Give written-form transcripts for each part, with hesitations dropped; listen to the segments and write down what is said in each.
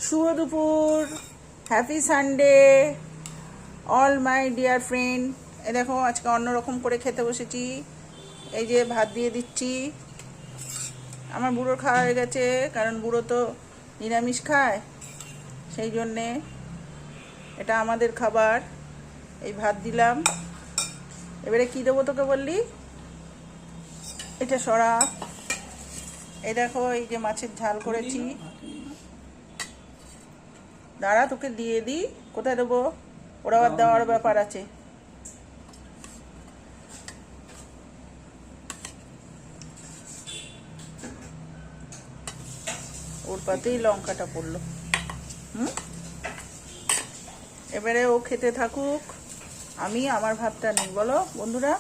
শুভ দুপুর, happy Sunday all my dear friend. এ দেখো আজকে অন্যরকম করে খেতে বসেছি। এই যে ভাত দিয়ে দিচ্ছি। আমার বুড়োর খাওয়া হয়ে গেছে, কারণ বুড়ো তো নিরামিষ খায়, সেই জন্যে এটা আমাদের খাবার। এই ভাত দিলাম। এবারে কি দেবো তোকে বললি? এটা সরা। এই দেখো, এই যে মাছের ঝাল করেছি। দাঁড়া, তোকে দিয়ে দিই। কোথায় দেবো? ওরা আবার দেওয়ার ব্যাপার আছে। ওর পাতেই লঙ্কাটা পড়লো। এবারে ও খেতে থাকুক, আমি আমার ভাতটা নিই। বলো বন্ধুরা।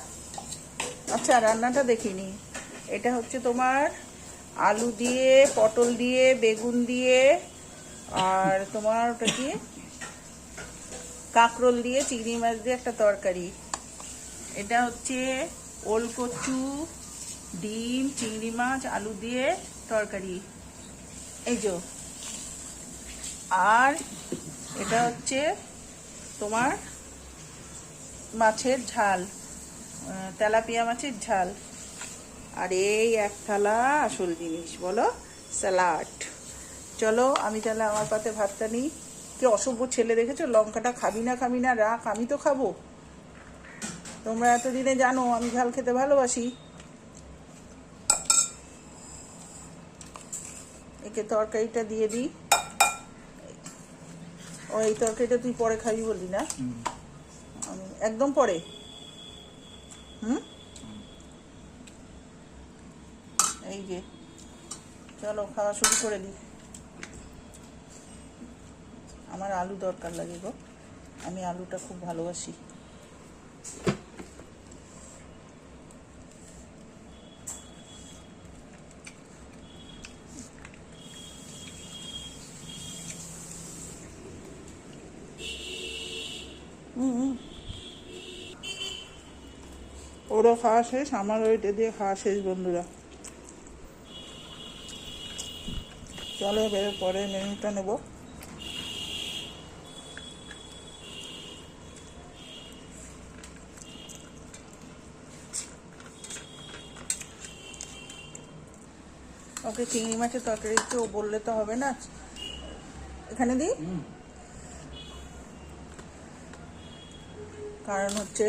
আচ্ছা, রান্নাটা দেখিনি। এটা হচ্ছে তোমার আলু দিয়ে, পটল দিয়ে, বেগুন দিয়ে, আর তোমার ওটা কি কাঁকরোল দিয়ে, চিংড়ি মাছ দিয়ে একটা তরকারি। এটা হচ্ছে ওল কচু, ডিম, চিংড়ি মাছ, আলু দিয়ে তরকারি। এই যে। আর এটা হচ্ছে তোমার মাছের ঝাল, তেলাপিয়া মাছের ঝাল। আর এই এক থালা আসল জিনিস, বলো, স্যালাড। চলো আমি তাহলে আমার পাতে ভাতটা নিই। কি অসভ্য ছেলে দেখেছো, লঙ্কাটা খাবি না রাখ, আমি তো খাবো। তোমরা এতদিনে জানো আমি ঝাল খেতে ভালোবাসি। একে তরকারিটা দিয়ে দিই। ও, এই তরকারিটা তুই পরে খাবি বললি না? একদম পরে। এই যে, চলো খাওয়া শুরু করে দিই। আমার আলু দরকার লাগে গো, আমি আলুটা খুব ভালোবাসি। ওরও খাওয়া শেষ, আমার ওইটা দিয়ে খাওয়া শেষ বন্ধুরা। চলো এবারে পরে মেনুটা নেব। ওকে চিংড়ি মাছের তরকারি ও বললে তো হবে না। এখানে দিই, কারণ হচ্ছে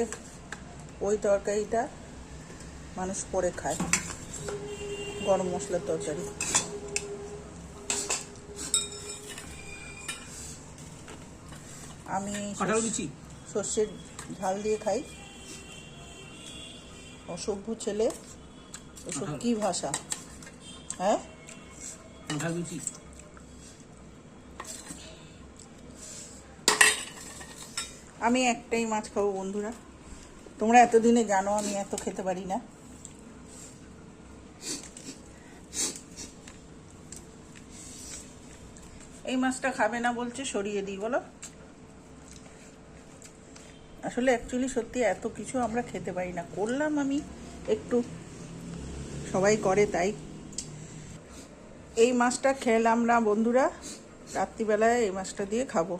ওই তরকারিটা মানুষ পরে খায়, গরম মশলার তরকারি। আমি সর্ষের ঝাল দিয়ে খাই। অসভ্য ছেলে, এসব কি ভাষা? হ্যাঁ, আমি একটাই মাছ খাবো বন্ধুরা। তোমরা এতদিনে জানো আমি এত খেতে পারি না। এই মাছটা খাবে না বলছে, সরিয়ে দিই বলো। আসলে অ্যাকচুয়ালি সত্যি এত কিছু আমরা খেতে পারি না, করলাম আমি একটু, সবাই করে তাই। এই মাছটা খেলাম না বন্ধুরা, রাত্রিবেলায় এই মাছটা দিয়ে খাবো।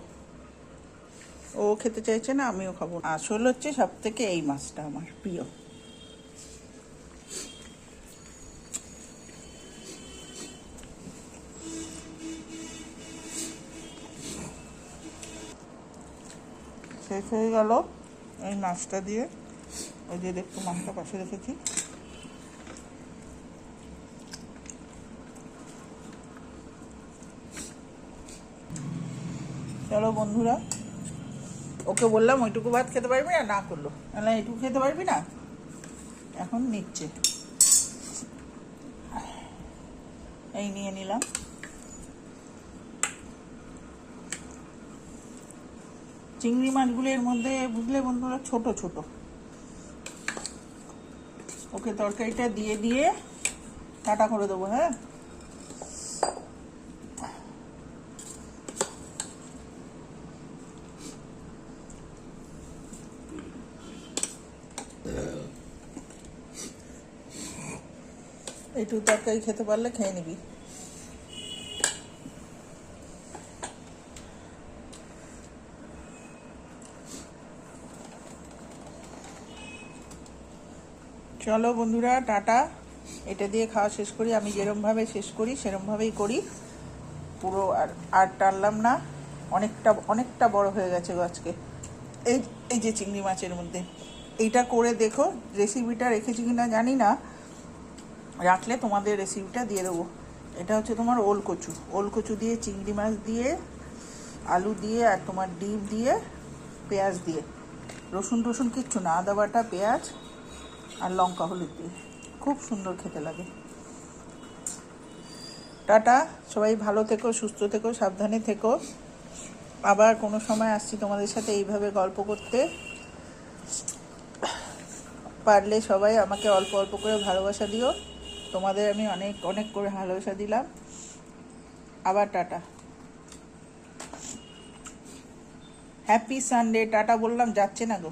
ও খেতে চাইছে না, আমিও খাবো। আসল হচ্ছে সব থেকে এই মাছটা আমার প্রিয়। শেষ হয়ে গেল এই মাছটা দিয়ে। ওই যে দেখো মাছটা পাশে রেখেছি। চলো বন্ধুরা, ওকে বললাম ওইটুকু ভাত খেতে পারবি না, না করলো। নাহলে এইটুকু খেতে পারবি না, এখন নিচ্ছে। এই নিয়ে নিলাম। চিংড়ি মাছগুলো এর মধ্যে বুঝলে বন্ধুরা ছোট ছোট। ওকে তরকারিটা দিয়ে দিয়ে কাটা করে দেবো। হ্যাঁ, এইটুকু তরকারি খেতে পারলে খেয়ে নিবি। চলো বন্ধুরা, টাটা। এটা দিয়ে খাওয়া শেষ করি। আমি যেরমভাবে শেষ করি সেরমভাবেই করি, পুরো আর আর টানলাম না। অনেকটা অনেকটা বড় হয়ে গেছে গো আজকে। এই এই যে চিংড়ি মাছের মধ্যে এইটা করে দেখো। রেসিপিটা রেখেছি কিনা জানি না, রাখলে তোমাদের রেসিপিটা দিয়ে দেবো। এটা হচ্ছে তোমার ওলকচু। ওলকচু দিয়ে চিংড়ি মাছ দিয়ে আলু দিয়ে আর তোমার ডিম দিয়ে পেঁয়াজ দিয়ে, রসুন টসুন কিচ্ছু না, আদা বাটা, পেঁয়াজ আর লঙ্কা হলুদ দিয়ে, খুব সুন্দর খেতে লাগে। টাটা, সবাই ভালো থেকো, সুস্থ থেকো, সাবধানে থেকো। আবার কোনো সময় আসছি তোমাদের সাথে এইভাবে গল্প করতে। পারলে সবাই আমাকে অল্প অল্প করে ভালোবাসা দিও। তোমাদের আমি অনেক অনেক করে ভালোবাসা দিলাম। আবার টাটা, হ্যাপি সানডে। টাটা বললাম, যাচ্ছে না গো।